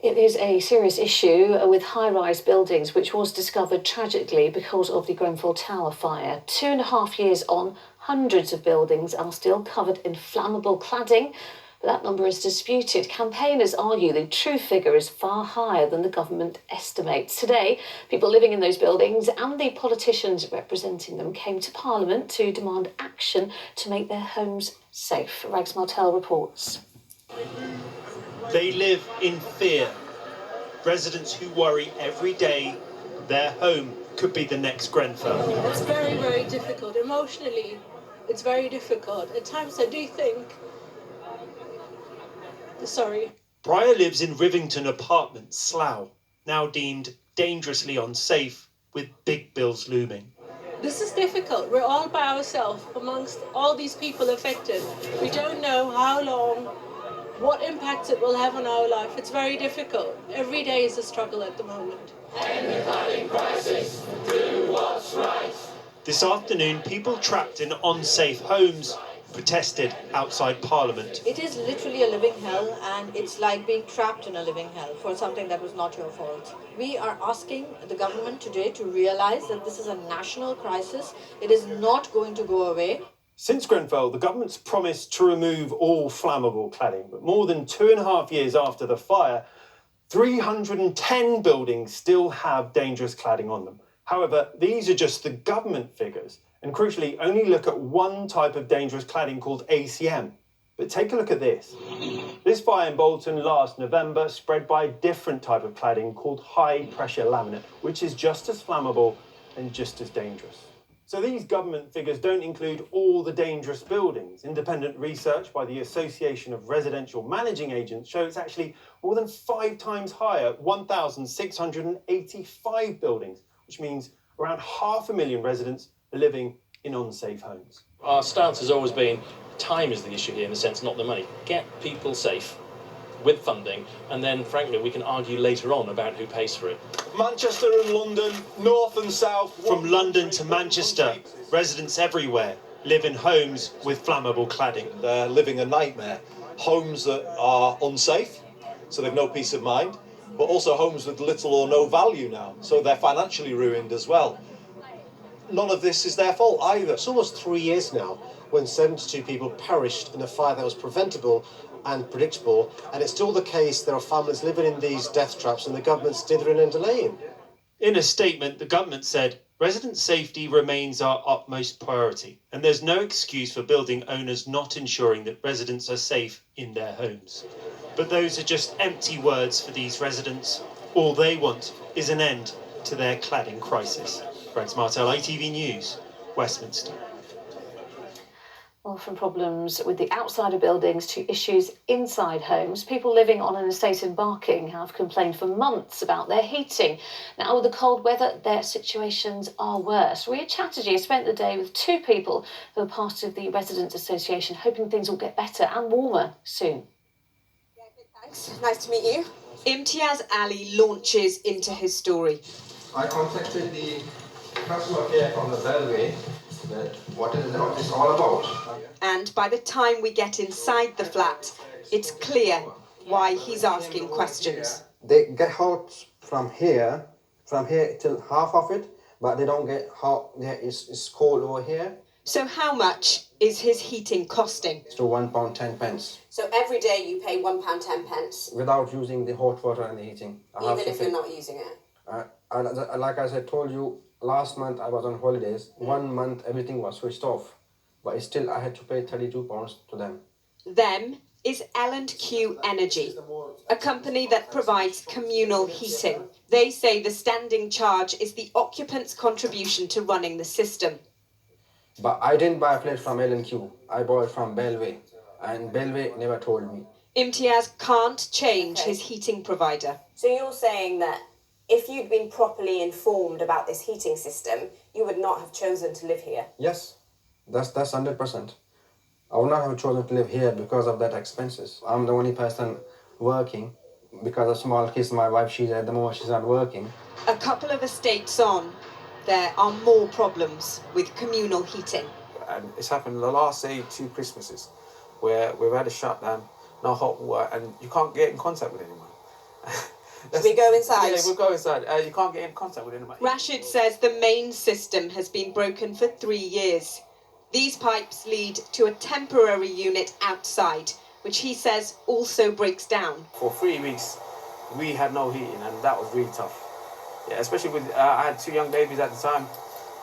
It is a serious issue with high-rise buildings, which was discovered tragically because of the Grenfell Tower fire. 2.5 years on, hundreds of buildings are still covered in flammable cladding, but that number is disputed. Campaigners argue the true figure is far higher than the government estimates. Today, people living in those buildings and the politicians representing them came to Parliament to demand action to make their homes safe. Rags Martel reports. They live in fear. Residents who worry every day their home could be the next Grenfell. It's very, very difficult. Emotionally, it's very difficult. At times I do think, sorry. Briar lives in Rivington Apartments, Slough, now deemed dangerously unsafe with big bills looming. This is difficult. We're all by ourselves amongst all these people affected. We don't know how long, what impacts it will have on our life. It's very difficult. Every day is a struggle at the moment. End the cladding crisis, do what's right. This afternoon, people trapped in unsafe homes protested outside Parliament. It is literally a living hell, and it's like being trapped in a living hell for something that was not your fault. We are asking the government today to realise that this is a national crisis. It is not going to go away. Since Grenfell, the government's promised to remove all flammable cladding, but more than 2.5 years after the fire, 310 buildings still have dangerous cladding on them. However, these are just the government figures, and crucially only look at one type of dangerous cladding called ACM. But take a look at this. This fire in Bolton last November spread by a different type of cladding called high pressure laminate, which is just as flammable and just as dangerous. So these government figures don't include all the dangerous buildings. Independent research by the Association of Residential Managing Agents shows it's actually more than 5 times higher, 1,685 buildings, which means around 500,000 residents are living in unsafe homes. Our stance has always been time is the issue here, in a sense, not the money. Get people safe with funding, and then, frankly, we can argue later on about who pays for it. Manchester and London, north and south. From London to Manchester, residents everywhere live in homes with flammable cladding. They're living a nightmare. Homes that are unsafe, so they've no peace of mind, but also homes with little or no value now, so they're financially ruined as well. None of this is their fault either. It's almost 3 years now when 72 people perished in a fire that was preventable and predictable, and it's still the case there are families living in these death traps and the government's dithering and delaying. In a statement, the government said, resident safety remains our utmost priority, and there's no excuse for building owners not ensuring that residents are safe in their homes. But those are just empty words for these residents. All they want is an end to their cladding crisis. Rags Martel, ITV News, Westminster. Well, from problems with the outside of buildings to issues inside homes, people living on an estate in Barking have complained for months about their heating. Now, with the cold weather, their situations are worse. Ria Chatterjee has spent the day with 2 people who are part of the Residents Association, hoping things will get better and warmer soon. Yeah, good, thanks. Nice to meet you. Imtiaz Ali launches into his story. I contacted the customer care from the Belway. What is this all about? And by the time we get inside the flat, it's clear why he's asking questions. They get hot from here till half of it, but they don't get hot. It's cold over here. So how much is his heating costing? It's to £1.10. So every day you pay £1.10. Without using the hot water and the heating. Even if you're not using it? Like I told you, last month I was on holidays. 1 month everything was switched off, but still I had to pay £32 to them. Them is L&Q Energy, a company that provides communal heating. They say the standing charge is the occupant's contribution to running the system. But I didn't buy a plate from L&Q. I bought it from Belway, and Belway never told me. Imtiaz can't change his heating provider. So you're saying that if you'd been properly informed about this heating system, you would not have chosen to live here? Yes, that's 100%. I would not have chosen to live here because of that expenses. I'm the only person working because of small kids. My wife, at the moment she's not working. A couple of estates on, there are more problems with communal heating. And it's happened the last, say, 2 Christmases, where we've had a shutdown, no hot water, and you can't get in contact with anyone. Should we go inside? Yeah, we'll go inside. You can't get in contact with anybody. Rashid says the main system has been broken for 3 years. These pipes lead to a temporary unit outside, which he says also breaks down. For 3 weeks, we had no heating, and that was really tough. Yeah, especially with I had 2 young babies at the time,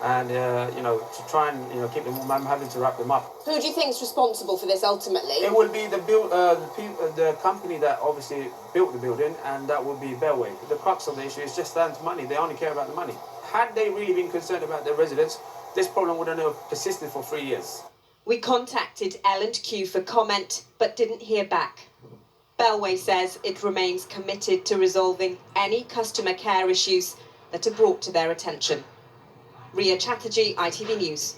and you know, to try and keep them warm, I'm having to wrap them up. Who do you think is responsible for this ultimately? It will be the company that obviously built the building, and that would be Bellway. The crux of the issue is just down to money. They only care about the money. Had they really been concerned about their residents, this problem wouldn't have persisted for 3 years. We contacted L&Q for comment, but didn't hear back. Bellway says it remains committed to resolving any customer care issues that are brought to their attention. Ria Chatterjee, ITV News.